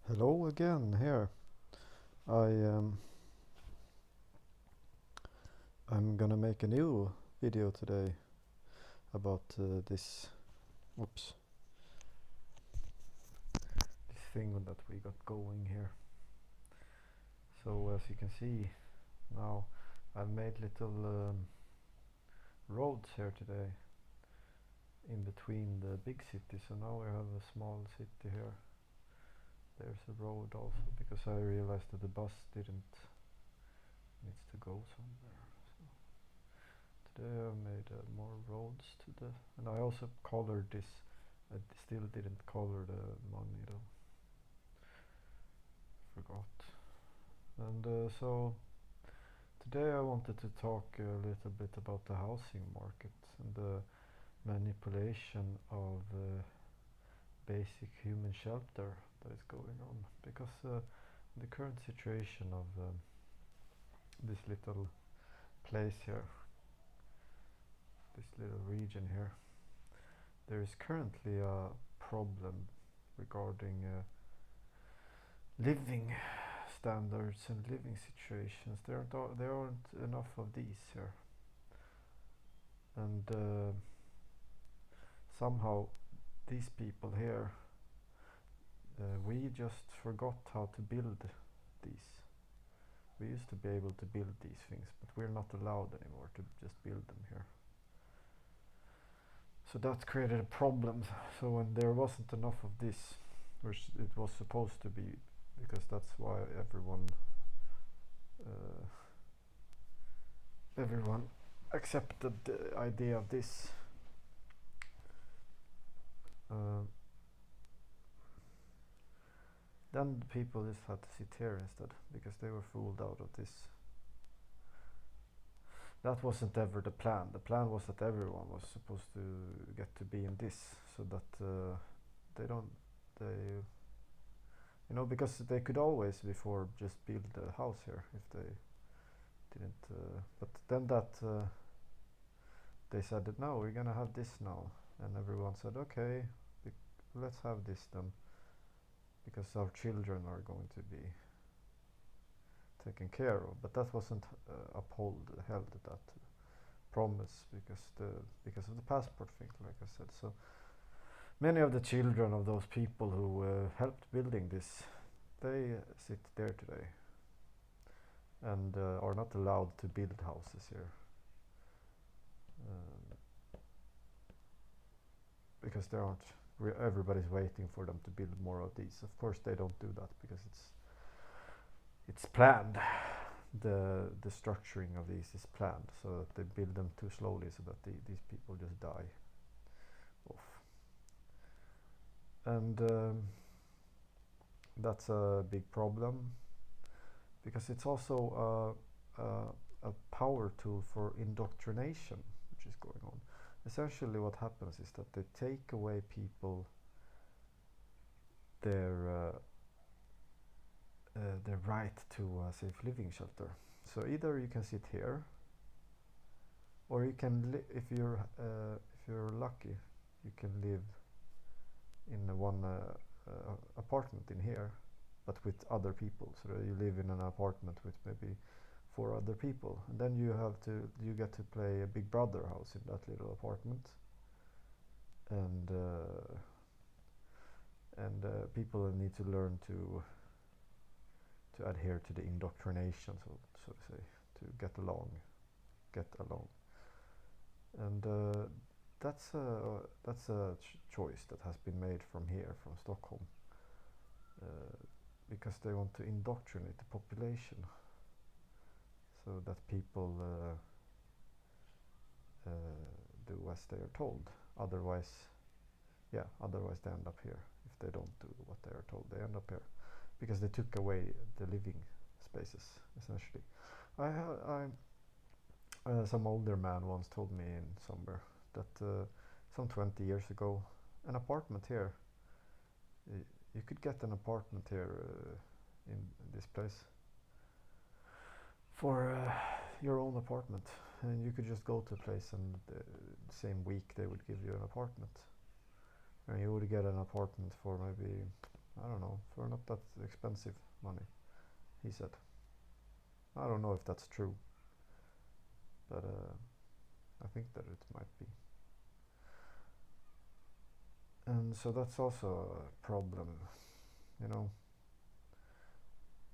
Hello again here. I I'm gonna make a new video today about whoops this thing that we got going here. So as you can see now, I've made little roads here today in between the big cities. So now we have a small city here. There's a road also because I realized that the bus didn't needs to go somewhere. Today I made more roads to the, and I also colored this. I still didn't color the money though. Forgot. And so today I wanted to talk a little bit about the housing market and the manipulation of basic human shelter that is going on, because the current situation of this little place here, this little region here, there is currently a problem regarding living standards and living situations. There aren't enough of these here, and somehow these people here, we just forgot how to build these. We used to be able to build these things, but we're not allowed anymore to just build them here. So that created a problem. So when there wasn't enough of this, which it was supposed to be, because that's why uh, everyone accepted the idea of this. Uh, then the people just had to sit here instead because they were fooled out of this. That wasn't ever the plan. The plan was that everyone was supposed to get to be in this, so that they don't, they, because they could always before just build a house here if they didn't. But then they said that no, we're gonna have this now, and everyone said okay, let's have this then, because our children are going to be taken care of. But that wasn't held that promise because of the passport thing, like I said. So many of the children of those people who helped building this, they sit there today and are not allowed to build houses here, um, because there aren't. Everybody's waiting for them to build more of these. Of course, they don't do that because it's planned. The structuring of these is planned, so that they build them too slowly, so that these people just die off. And that's a big problem because it's also a power tool for indoctrination, which is going on. Essentially, what happens is that they take away people their right to a safe living shelter. So either you can sit here, or you can, if you're lucky, you can live in one apartment in here, but with other people. So you live in an apartment with maybe 4 other people, and then you get to play a Big Brother house in that little apartment, and people need to learn to adhere to the indoctrination, so to say, to get along, and that's a choice that has been made from here, from Stockholm, because they want to indoctrinate the population, so that people do as they are told. Otherwise they end up here. If they don't do what they are told, they end up here, because they took away the living spaces, essentially. Some older man once told me in somewhere that some 20 years ago, an apartment here, you could get an apartment here in this place for your own apartment, and you could just go to a place, and the same week they would give you an apartment, and you would get an apartment for maybe I don't know, for not that expensive money, he said. I don't know if that's true, but I think that it might be. And so that's also a problem, you know,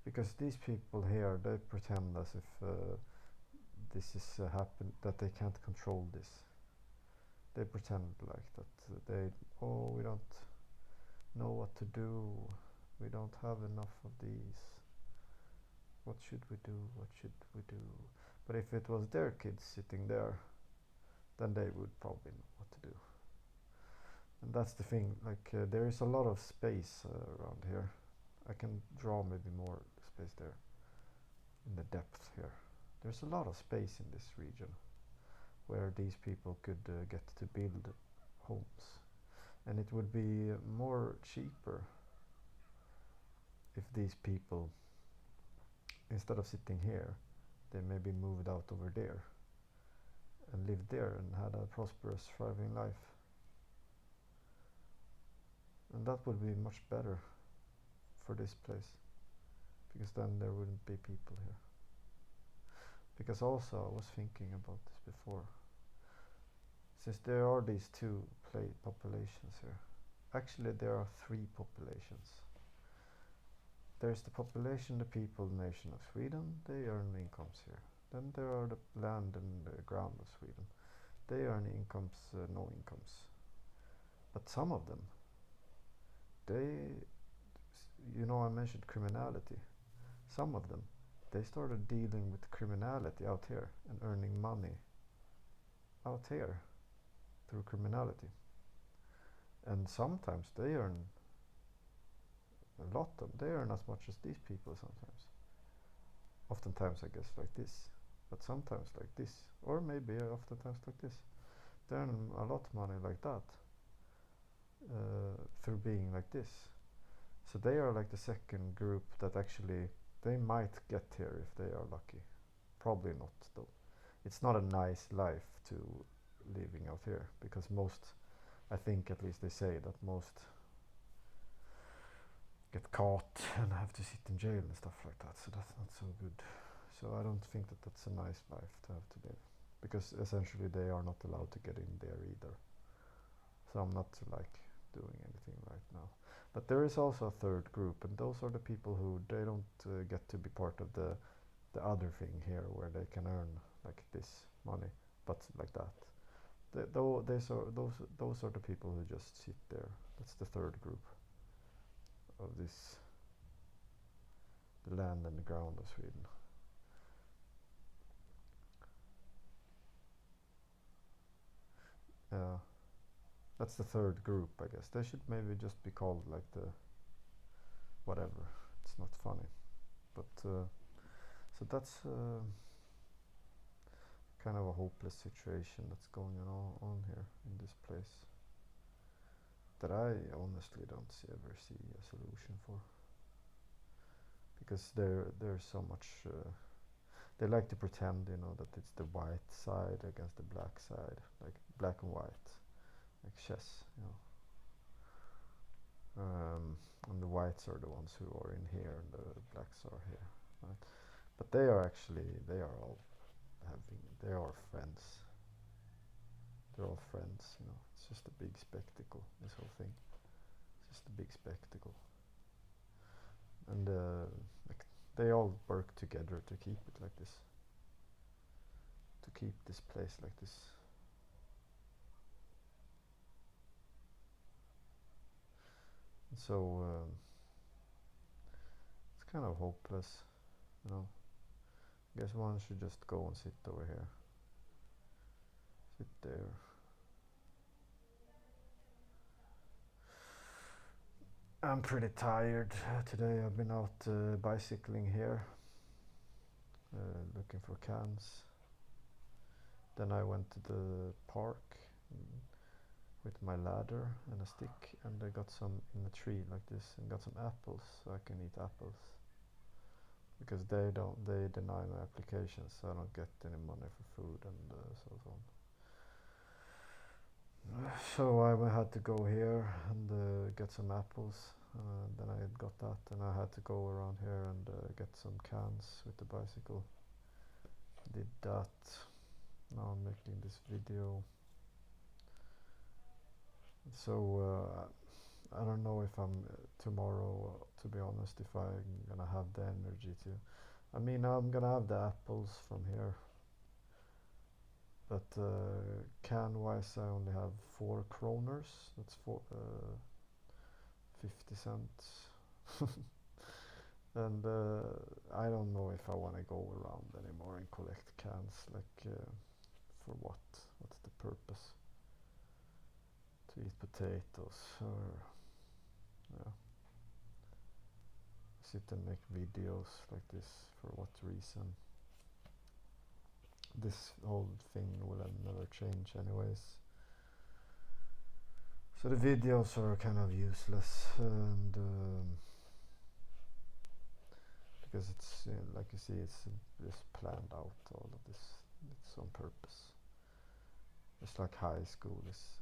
because these people here, they pretend as if this is happen, that they can't control this. They pretend like that we don't know what to do, we don't have enough of these, what should we do, what should we do? But if it was their kids sitting there, then they would probably know what to do. And that's the thing, like there is a lot of space around here. I can draw maybe more space there in the depth here. There's a lot of space in this region where these people could get to build homes, and it would be more cheaper if these people, instead of sitting here, they maybe moved out over there and lived there and had a prosperous, thriving life. And that would be much better for this place, because then there wouldn't be people here. Because also I was thinking about this before, since there are these two populations here, actually there are three populations. There's the population, the people, nation of Sweden, they earn incomes here. Then there are the land and the ground of Sweden, they earn incomes, no incomes. But some of them, I mentioned criminality. Some of them, they started dealing with criminality out here and earning money out here through criminality. And sometimes they earn a lot of, they earn as much as these people sometimes. Oftentimes I guess like this, but sometimes like this, or maybe oftentimes like this. They earn a lot of money like that through being like this. So they are like the second group that actually, they might get here if they are lucky. Probably not though. It's not a nice life to living out here, because most, I think at least they say that most get caught and have to sit in jail and stuff like that. So that's not so good. So I don't think that that's a nice life to have to live, because essentially they are not allowed to get in there either. So I'm not like doing anything right now. But there is also a third group, and those are the people who, they don't get to be part of the other thing here, where they can earn like this money, but like that. Those are the people who just sit there. That's the third group of this, the land and the ground of Sweden. Yeah, that's the third group, I guess. They should maybe just be called like the whatever. It's not funny, but so that's kind of a hopeless situation that's going on here in this place, that I honestly don't ever see a solution for, because there's so much. They like to pretend, that it's the white side against the black side, like black and white, like chess. And the whites are the ones who are in here, and the blacks are here, right? But they are all they are friends. They're all friends. It's just a big spectacle. This whole thing, it's just a big spectacle, and like they all work together to keep it like this, to keep this place like this. And so it's kind of hopeless, you know. I guess one should just go and sit over here, sit there. I'm pretty tired today. I've been out bicycling here, looking for cans. Then I went to the park with my ladder and a stick, and I got some in a tree like this, and got some apples so I can eat apples. Because they deny my application, so I don't get any money for food and so on. So I had to go here and get some apples, Then I got that, and I had to go around here and get some cans with the bicycle. Did that. Now I'm making this video. So I don't know if I'm tomorrow, to be honest, if I'm gonna have the energy to. I mean, I'm gonna have the apples from here, but can-wise I only have 4 kroners. That's 50 cents. And I don't know if I want to go around anymore and collect cans. Like, for what? What's the purpose? To eat potatoes, or yeah, sit and make videos like this. For what reason? This whole thing will never change anyways. So the videos are kind of useless, and because it's like you see, it's just planned out. All of this, it's on purpose. It's like high school is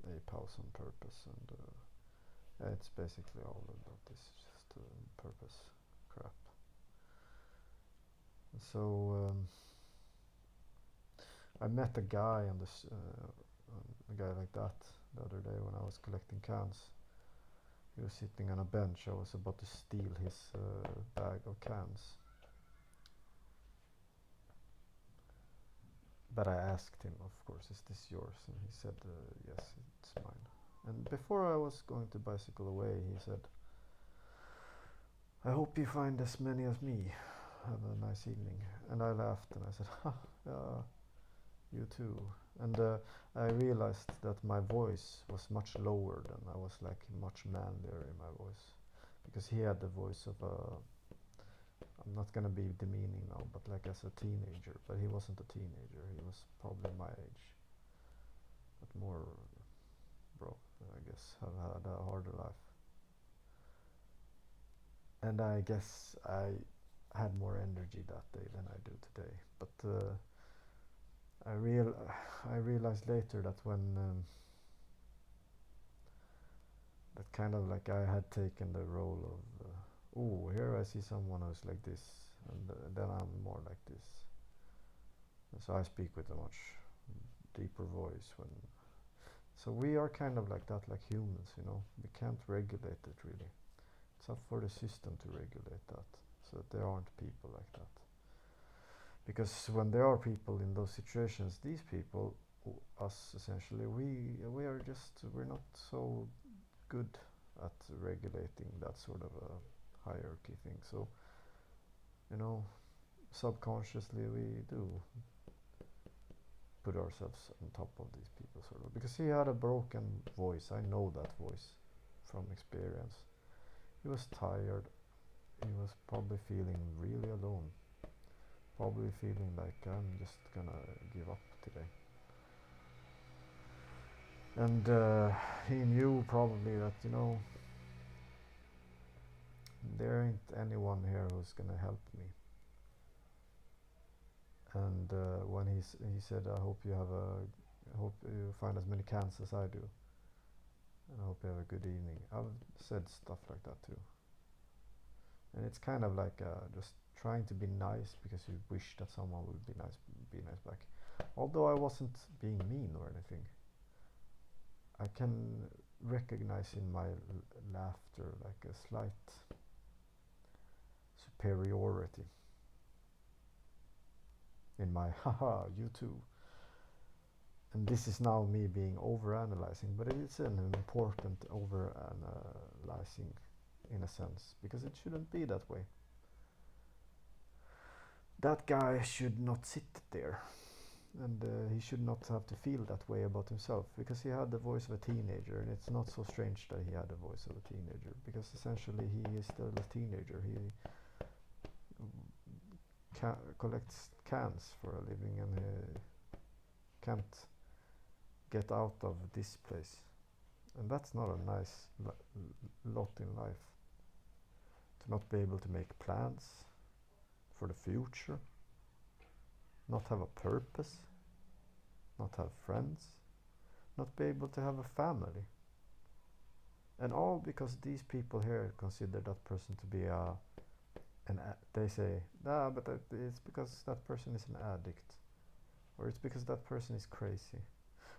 Ape House on purpose, and yeah, it's basically all about this, just purpose crap. So I met a guy on this, a guy like that, the other day when I was collecting cans. He was sitting on a bench. I was about to steal his bag of cans. But I asked him, of course, is this yours? And he said, yes, it's mine. And before I was going to bicycle away, he said, I hope you find as many as me. Have a nice evening. And I laughed and I said, ha, you too. And I realized that my voice was much lower than I was, like much manlier in my voice. Because he had the voice of a, I'm not gonna be demeaning now, but like as a teenager. But he wasn't a teenager, he was probably my age. But more, I guess, have had a harder life. And I guess I had more energy that day than I do today. But I realized later that when that kind of like I had taken the role of oh, here I see someone who's like this, and then I'm more like this. And so I speak with a much deeper voice when. So we are kind of like that, like humans, you know. We can't regulate it really. It's up for the system to regulate that, so that there aren't people like that. Because when there are people in those situations, these people, us essentially, we're not so good at regulating that sort of a hierarchy thing. So, you know, subconsciously we do put ourselves on top of these people, sort of. Because he had a broken voice. I know that voice from experience. He was tired. He was probably feeling really alone. Probably feeling like I'm just gonna give up today. And he knew probably that, you know, there ain't anyone here who's gonna help me. And when he said, I hope you find as many cans as I do, and I hope you have a good evening. I've said stuff like that too. And it's kind of like just trying to be nice because you wish that someone would be nice back. Although I wasn't being mean or anything. I can recognize in my laughter like a slight superiority. In my haha, you too. And this is now me being over-analyzing, but it's an important over-analyzing in a sense, because it shouldn't be that way. That guy should not sit there, and he should not have to feel that way about himself, because he had the voice of a teenager, and it's not so strange that he had the voice of a teenager, because essentially he is still a teenager. He collects cans for a living, and he can't get out of this place. And that's not a nice lot in life. To not be able to make plans for the future, not have a purpose, not have friends, not be able to have a family. And all because these people here consider that person to be they say, nah, but it's because that person is an addict, or it's because that person is crazy,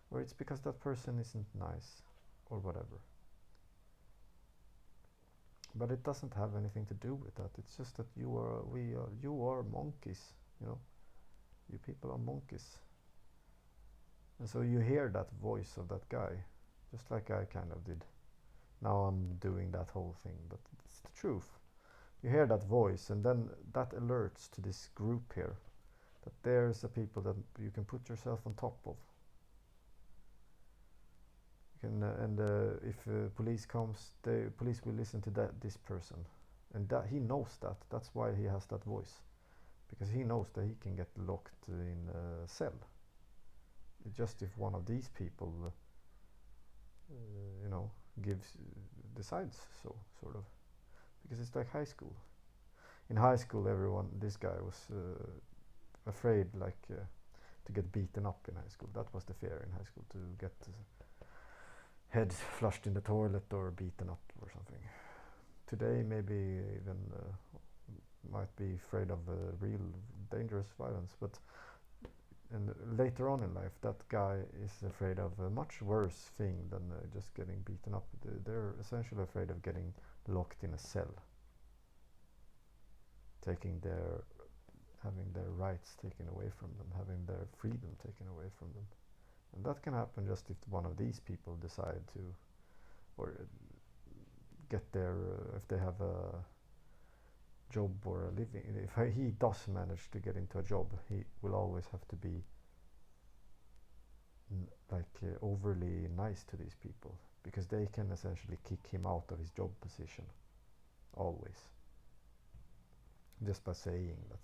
or it's because that person isn't nice, or whatever. But it doesn't have anything to do with that. It's just that you are monkeys, you know. You people are monkeys. And so you hear that voice of that guy, just like I kind of did. Now I'm doing that whole thing, but it's the truth. You hear that voice, and then that alerts to this group here that there's a people that you can put yourself on top of. You can, and if police comes, the police will listen to this person, and that he knows that. That's why he has that voice, because he knows that he can get locked in a cell. Just if one of these people, you know, decides so, sort of, because it's like high school. In high school, this guy was afraid, like, to get beaten up in high school. That was the fear in high school, to get head flushed in the toilet or beaten up or something. Today, maybe even might be afraid of real dangerous violence, but and later on in life, that guy is afraid of a much worse thing than just getting beaten up. They're essentially afraid of getting locked in a cell, having their rights taken away from them, having their freedom taken away from them. And that can happen just if one of these people decide to, or get their, if they have a job or a living. If he does manage to get into a job, he will always have to be overly nice to these people, because they can essentially kick him out of his job position, always. Just by saying that,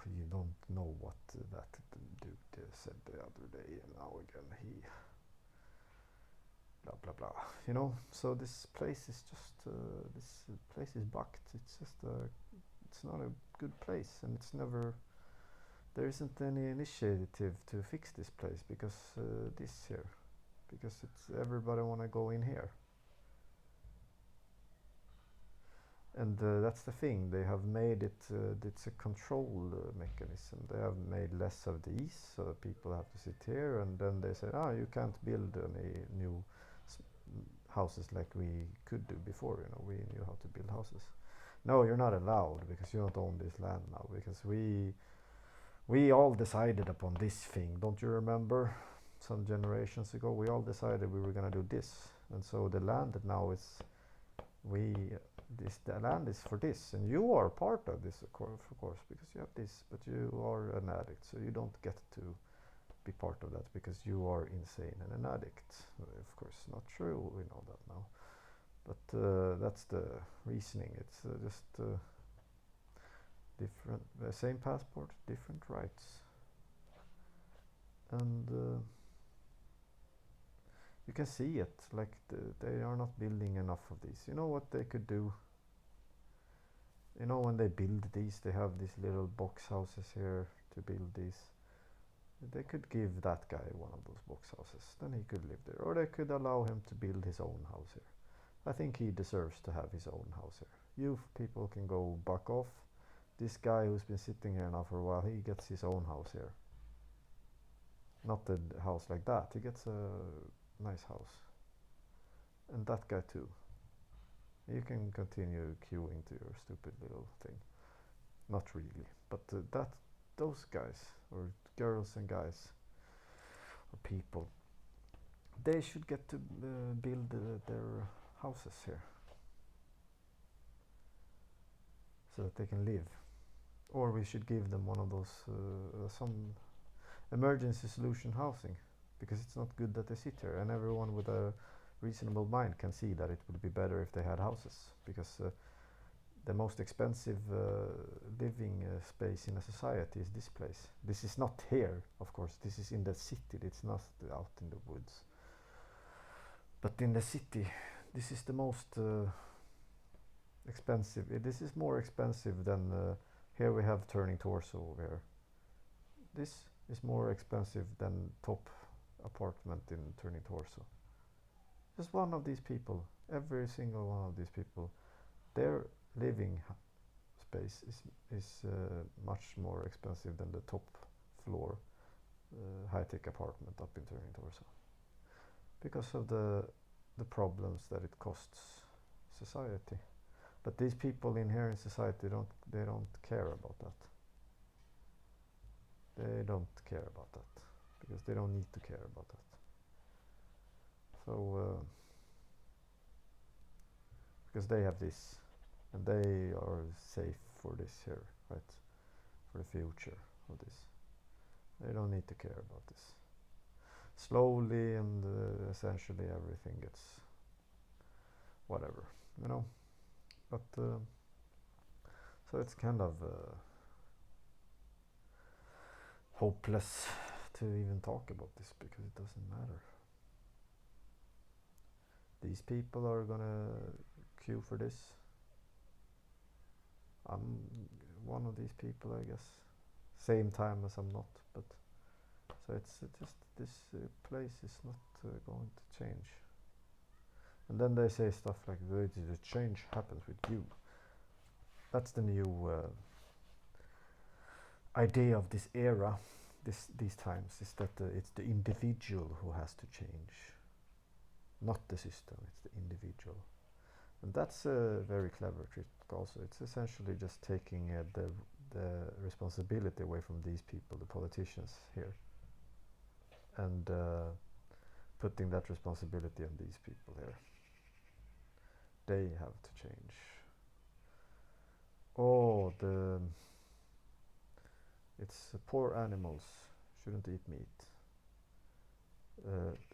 you don't know what that dude said the other day, and now again he blah blah blah, you know. So this place is just this place is bucked. It's just it's not a good place, and there isn't any initiative to fix this place, because it's everybody want to go in here. And that's the thing, they have made it's a control mechanism. They have made less of these, so that people have to sit here, and then they say, you can't build any new houses like we could do before. You know, we knew how to build houses. No, you're not allowed, because you don't own this land now, because we all decided upon this thing. Don't you remember? Some generations ago, we all decided we were going to do this, and so the land that now is the land is for this, and you are part of this, of course, because you have this, but you are an addict, so you don't get to be part of that, because you are insane and an addict. Of course, not true, we know that now, but that's the reasoning. It's just different, same passport, different rights, and you can see it, like they are not building enough of these. You know what they could do? You know, when they build these, they have these little box houses here to build these. They could give that guy one of those box houses, then he could live there. Or they could allow him to build his own house here. I think he deserves to have his own house here. You people can go buck off. This guy who's been sitting here now for a while, he gets his own house here. Not a house like that, he gets a nice house. And that guy too. You can continue queuing to your stupid little thing. Not really, but those guys, or girls and guys, or people, they should get to build their houses here, so that they can live. Or we should give them one of those some emergency solution housing, because it's not good that they sit here, and everyone with a reasonable mind can see that it would be better if they had houses, because the most expensive living space in a society is this place. This is not here, of course, this is in the city, it's not out in the woods. But in the city, this is the most expensive. This is more expensive than here we have Turning Torso over here. This is more expensive than top apartment in Turning Torso. Just one of these people, every single one of these people, their living space is much more expensive than the top floor high-tech apartment up in Turin Torso, because of the problems that it costs society. But these people in here in society don't care about that. They don't care about that because they don't need to care about that. So because they have this and they are safe for this here, right? For the future of this. They don't need to care about this. Slowly and essentially everything gets whatever, you know. But so it's kind of hopeless to even talk about this because it doesn't matter. These people are gonna queue for this. I'm one of these people, I guess. Same time as I'm not, but so it's just this place is not going to change. And then they say stuff like, "The change happens with you." That's the new idea of this era, these times, is that it's the individual who has to change, not the system. It's the individual, and that's a very clever trick. Also, it's essentially just taking the responsibility away from these people, the politicians here, and putting that responsibility on these people here. They have to change. Oh, it's poor animals shouldn't eat meat.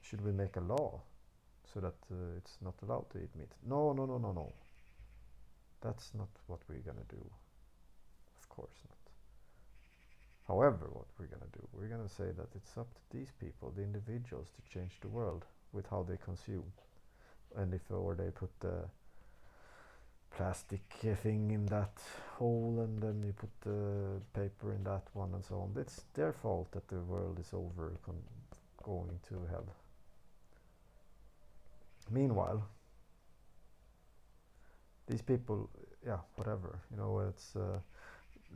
Should we make a law so that it's not allowed to eat meat? No. That's not what we're gonna do. Of course not. However, what we're gonna do, we're gonna say that it's up to these people, the individuals, to change the world with how they consume, and if or they put the plastic thing in that hole and then you put the paper in that one and so on. It's their fault that the world is going to hell. Meanwhile, these people, yeah, whatever, you know, it's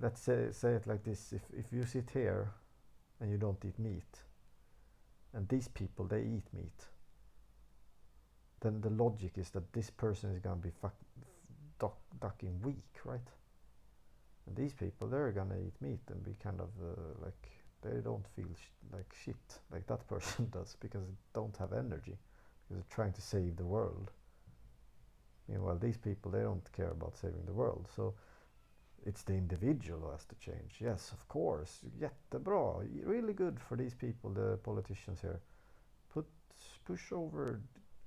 let's say it like this: if you sit here and you don't eat meat, and these people they eat meat, then the logic is that this person is gonna be ducking weak, right? And these people, they're gonna eat meat and be kind of like they don't feel like shit like that person does because they don't have energy because they're trying to save the world. Meanwhile, these people, they don't care about saving the world. So it's the individual who has to change. Yes, of course. Jättebra. Really good for these people, the politicians here. Push over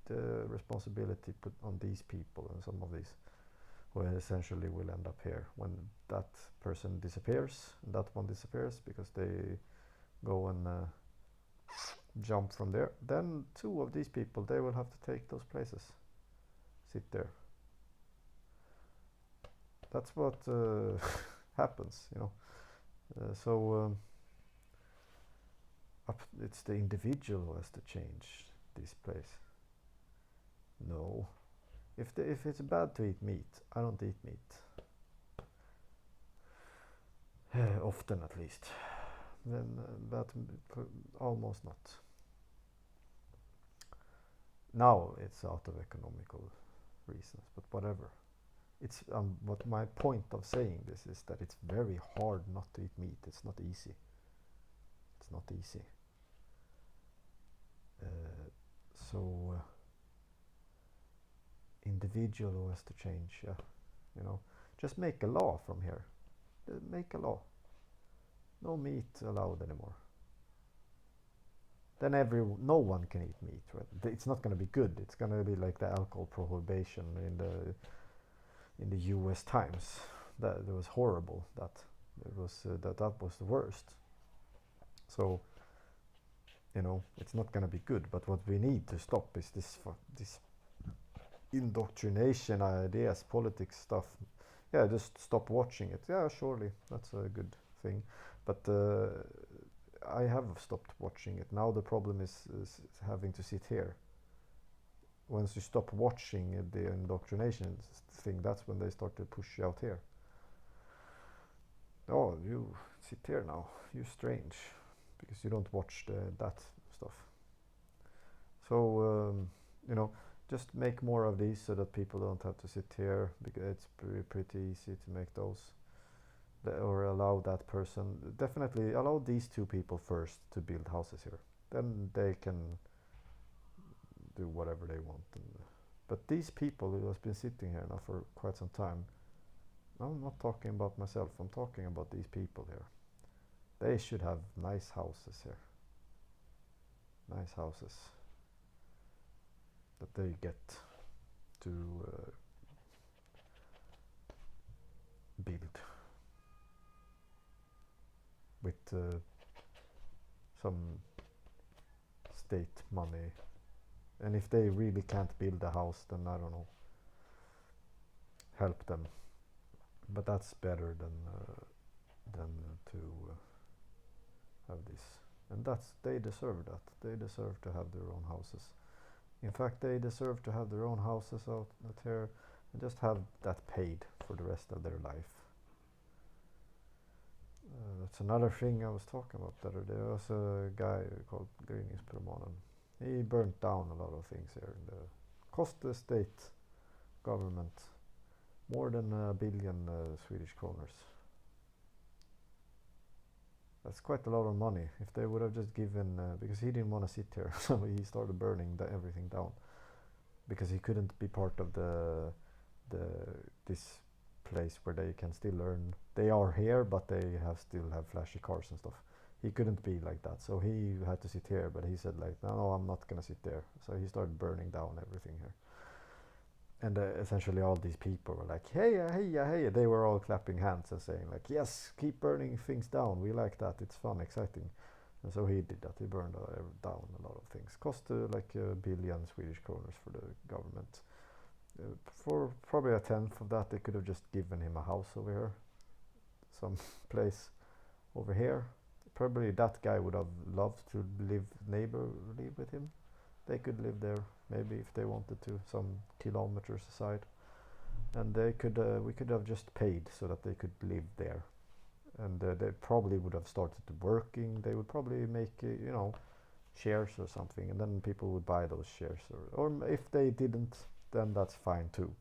the responsibility put on these people and some of these who essentially will end up here when that person disappears and that one disappears because they go and jump from there. Then two of these people, they will have to take those places, sit there. That's what happens, you know. So it's the individual who has to change this place. No. If it's bad to eat meat, I don't eat meat. Often at least. Then, but almost not. Now it's out of economical reasons, but whatever. It's what my point of saying this is that it's very hard not to eat meat. It's not easy. It's not easy. So individual who has to change, yeah, you know, just make a law from here. Make a law. No meat allowed anymore. Then no one can eat meat, right? It's not going to be good. It's going to be like the alcohol prohibition in the U.S. Times. That was horrible. That was the worst. So, you know, it's not going to be good. But what we need to stop is this indoctrination ideas, politics stuff. Yeah, just stop watching it. Yeah, surely that's a good thing. But I have stopped watching it. Now the problem is having to sit here once you stop watching the indoctrination thing, that's when they start to push you out here. Oh, you sit here now, you're strange, because you don't watch that stuff. So just make more of these so that people don't have to sit here, because it's pretty easy to make those. Or allow that person, definitely allow these two people first to build houses here. Then they can do whatever they want. But these people who has been sitting here now for quite some time, I'm not talking about myself, I'm talking about these people here. They should have nice houses here. Nice houses that they get to build with some state money. And if they really can't build a house, then I don't know, help them. But that's better than to have this. And they deserve that. They deserve to have their own houses. In fact, they deserve to have their own houses out here and just have that paid for the rest of their life. That's another thing I was talking about the other day. There was a guy called Gryningspromanen. He burnt down a lot of things here. Cost the state government more than $1 billion Swedish kroners. That's quite a lot of money. If they would have just given, because he didn't want to sit here, so he started burning everything down, because he couldn't be part of this place where they can still earn. They are here, but they still have flashy cars and stuff. He couldn't be like that, so he had to sit here. But he said like, no, I'm not gonna sit there. So he started burning down everything here. And essentially all these people were like, hey, hey. They were all clapping hands and saying like, yes, keep burning things down. We like that. It's fun, exciting. And so he did that. He burned down a lot of things. Cost like $1 billion Swedish kroners for the government. For probably a tenth of that, they could have just given him a house over here. Some place over here. Probably that guy would have loved to live neighborly with him. They could live there, maybe if they wanted to, some kilometers aside, and we could have just paid so that they could live there, and they probably would have started working. They would probably make shares or something, and then people would buy those shares, or if they didn't, then that's fine too.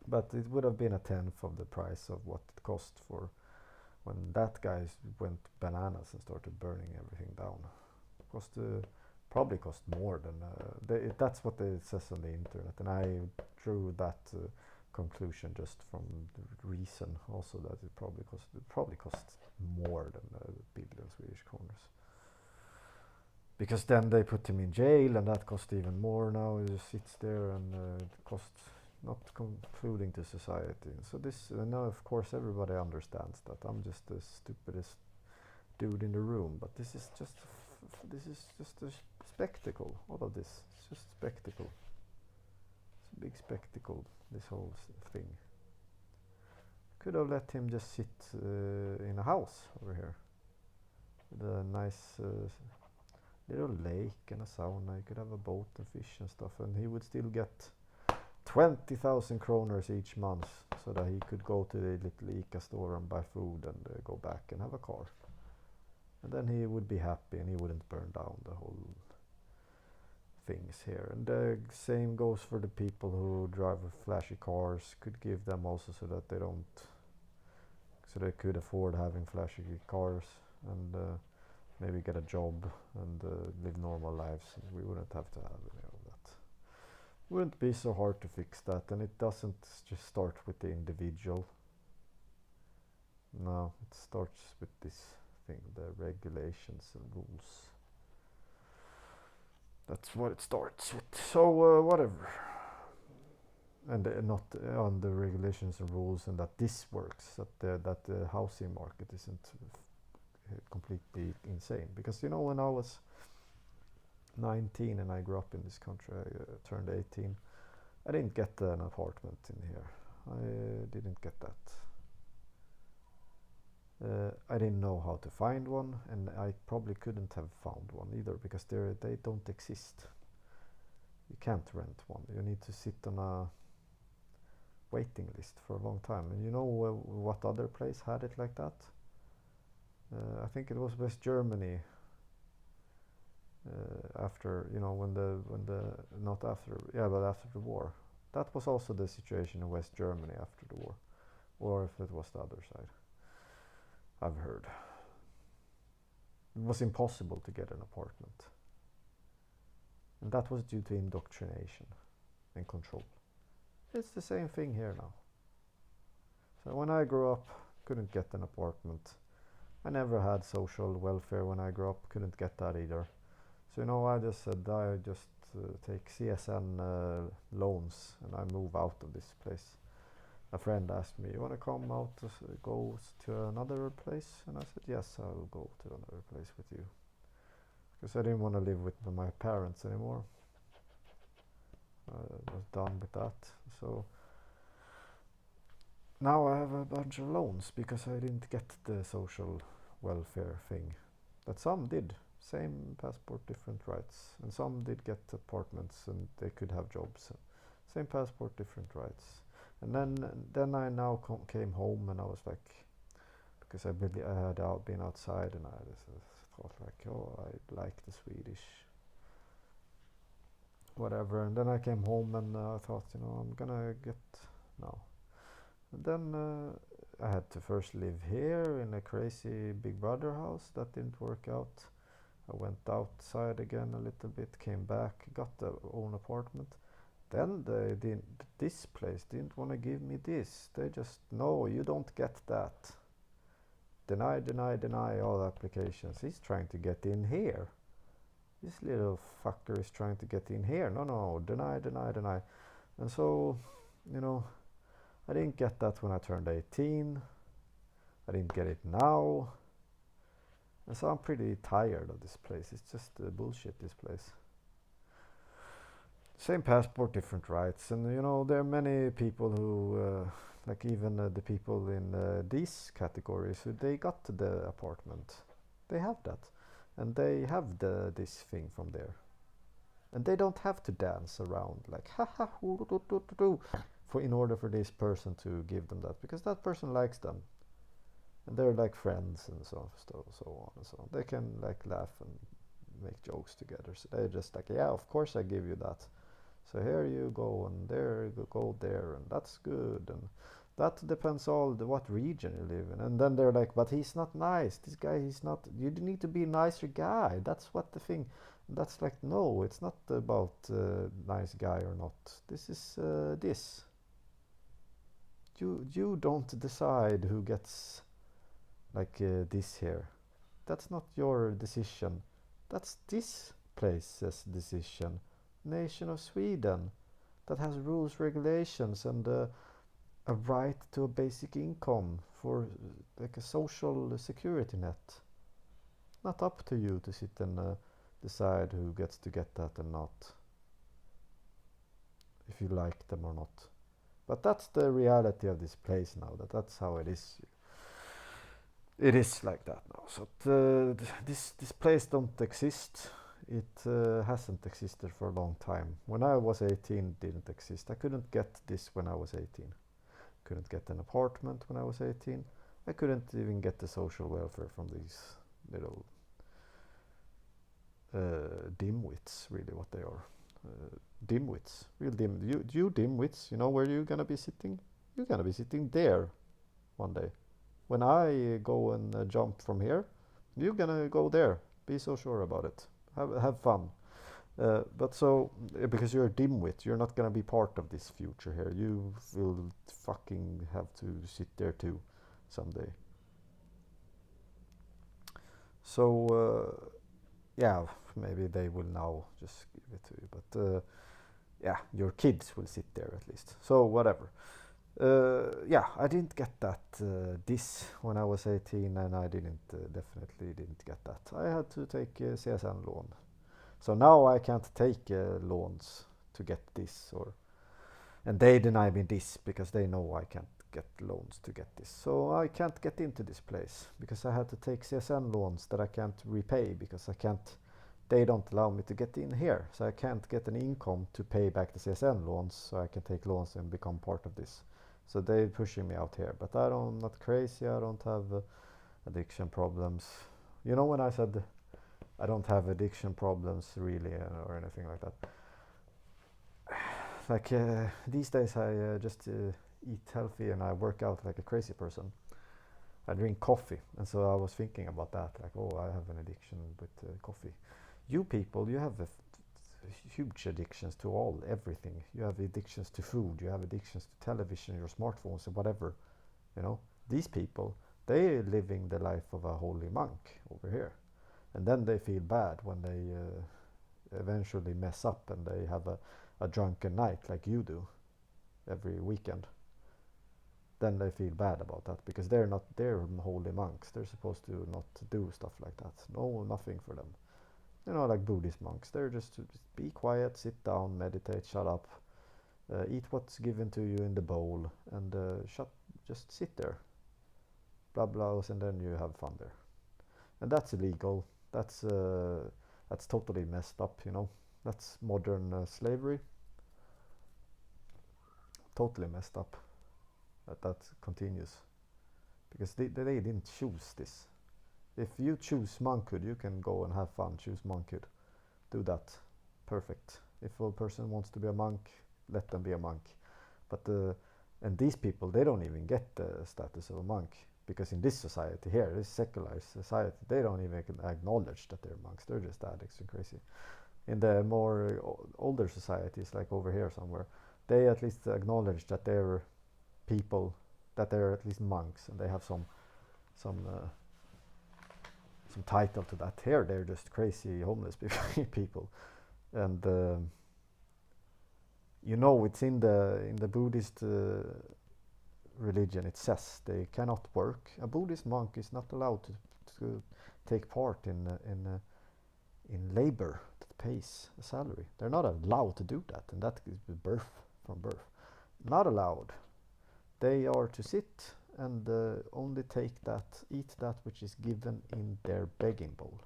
But it would have been a tenth of the price of what it cost for when that guy went bananas and started burning everything down. Probably cost more than that's what it says on the internet, and I drew that conclusion just from the reason also that it probably cost more than $1 billion Swedish kroners, because then they put him in jail, and that cost even more. Now he just sits there, and it costs not concluding to society. So this now of course everybody understands that I'm just the stupidest dude in the room, but this is just a spectacle. All of this, it's just spectacle. It's a big spectacle, this whole thing. Could have let him just sit in a house over here with a nice little lake and a sauna. You could have a boat and fish and stuff, and he would still get 20,000 kroners each month, so that he could go to the little ICA store and buy food and go back and have a car. And then he would be happy, and he wouldn't burn down the whole things here. And the same goes for the people who drive flashy cars. Could give them also so that they could afford having flashy cars, and maybe get a job and live normal lives. And we wouldn't have to have any of that. Wouldn't be so hard to fix that, and it doesn't just start with the individual. No, it starts with this thing, the regulations and rules. That's what it starts with. So whatever, and not on the regulations and rules, and that this works, that the housing market isn't completely insane. Because when I was 19 and I grew up in this country, I turned 18. I didn't get an apartment in here. I didn't get that. I didn't know how to find one, and I probably couldn't have found one either, because they don't exist. You can't rent one. You need to sit on a waiting list for a long time. And you know what other place had it like that? I think it was West Germany. After when the not after but after the war, that was also the situation in West Germany after the war, or if it was the other side. I've heard it was impossible to get an apartment, and that was due to indoctrination and control. It's the same thing here now. So when I grew up, couldn't get an apartment. I never had social welfare when I grew up, couldn't get that either. So I just said I just take CSN loans and I move out of this place. A friend asked me, "You want to come out to go to another place?" And I said, "Yes, I will go to another place with you," because I didn't want to live with my parents anymore. I was done with that. So now I have a bunch of loans because I didn't get the social welfare thing that some did. Same passport, different rights. And some did get apartments and they could have jobs. Same passport, different rights. And then I now came home and I was like, because I had been outside and I just thought like, oh, I like the Swedish, whatever. And then I came home and I thought, I'm gonna get now. And then I had to first live here in a crazy Big Brother house. That didn't work out. I went outside again a little bit, came back, got the own apartment. Then this place didn't want to give me this. They just, no, you don't get that. Deny, deny, deny all applications. He's trying to get in here. This little fucker is trying to get in here. No, deny, deny, deny. And so, I didn't get that when I turned 18. I didn't get it now. And so I'm pretty tired of this place. It's just bullshit, this place. Same passport, different rights. And there are many people who, like even the people in these categories, who they got the apartment. They have that. And they have this thing from there. And they don't have to dance around like, ha ha, in order for this person to give them that. Because that person likes them. And they're like friends and so on and so on. They can like laugh and make jokes together. So they're just like, yeah, of course I give you that. So here you go and there you go there and that's good. And that depends what region you live in. And then they're like, but he's not nice. This guy, he's not. You need to be a nicer guy. That's what the thing. And that's like, no, it's not about nice guy or not. This is this. You don't decide who gets like this here. That's not your decision. That's this place's decision. Nation of Sweden that has rules, regulations, and a right to a basic income for like a social security net. Not up to you to sit and decide who gets to get that and not, if you like them or not. But that's the reality of this place now. That's how it is. It is like that now. So this place don't exist. It hasn't existed for a long time. When I was 18, it didn't exist. I couldn't get this when I was 18. Couldn't get an apartment when I was 18. I couldn't even get the social welfare from these little dimwits, really what they are. Dimwits, real dim. You dimwits, you know where you're gonna be sitting? You're gonna be sitting there one day. When I go and jump from here, you're gonna go there. Be so sure about it. Have fun. But so, because you're a dimwit, you're not gonna be part of this future here. You will fucking have to sit there too, someday. So, yeah, maybe they will now just give it to you. But yeah, your kids will sit there at least. So, whatever. Yeah, I didn't get that this when I was 18, and I definitely didn't get that. I had to take a CSN loan. So now I can't take loans to get this, and they deny me this because they know I can't get loans to get this. So I can't get into this place because I had to take CSN loans that I can't repay because I can't they don't allow me to get in here, so I can't get an income to pay back the CSN loans, so I can take loans and become part of this. So they're pushing me out here, but I'm not crazy. I don't have addiction problems. You know, when I said I don't have addiction problems really or anything like that. Like these days I just eat healthy and I work out like a crazy person. I drink coffee, and so I was thinking about that, like, oh, I have an addiction with coffee. You people, you have huge addictions to everything. You have addictions to food, you have addictions to television, your smartphones, and whatever. You know, these people, they're living the life of a holy monk over here, and then they feel bad when they eventually mess up and they have a drunken night like you do every weekend. Then they feel bad about that because they're holy monks. They're supposed to not do stuff like that. No, nothing for them. You know, like Buddhist monks. They're just to be quiet, sit down, meditate, shut up, eat what's given to you in the bowl, and just sit there, blah blah, and then you have fun there. And that's illegal. That's totally messed up. You know, that's modern slavery. Totally messed up. That continues because they didn't choose this. If you choose monkhood, you can go and have fun. Choose monkhood, do that, perfect. If a person wants to be a monk, let them be a monk. But and these people, they don't even get the status of a monk because in this society here, this secularized society, they don't even acknowledge that they're monks. They're just addicts and crazy. In the more older societies, like over here somewhere, they at least acknowledge that they're people, that they're at least monks, and they have some title to that. Here they're just crazy homeless people, and you know, it's in the Buddhist religion. It says they cannot work. A Buddhist monk is not allowed to take part in labor that pays a salary. They're not allowed to do that, and that is from birth. Not allowed. They are to sit and only eat that which is given in their begging bowl.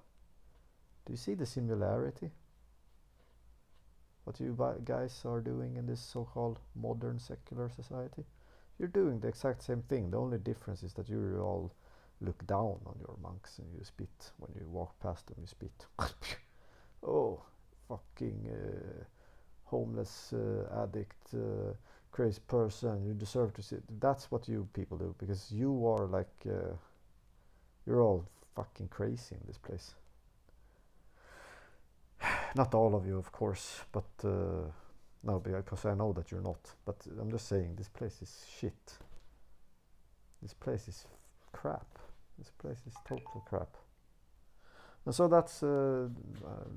Do you see the similarity? What you guys are doing in this so-called modern secular society? You're doing the exact same thing. The only difference is that you all look down on your monks and you spit. When you walk past them, you spit. Oh, fucking homeless addict. Crazy person, you deserve to sit. That's what you people do, because you are like you're all fucking crazy in this place. Not all of you, of course, but no, because I know that you're not. But I'm just saying, this place is shit. This place is crap. This place is total crap. And so that's the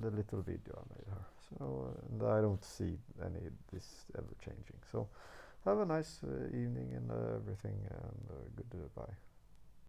little video I made here. So and I don't see any this ever changing. So have a nice evening and everything, and goodbye.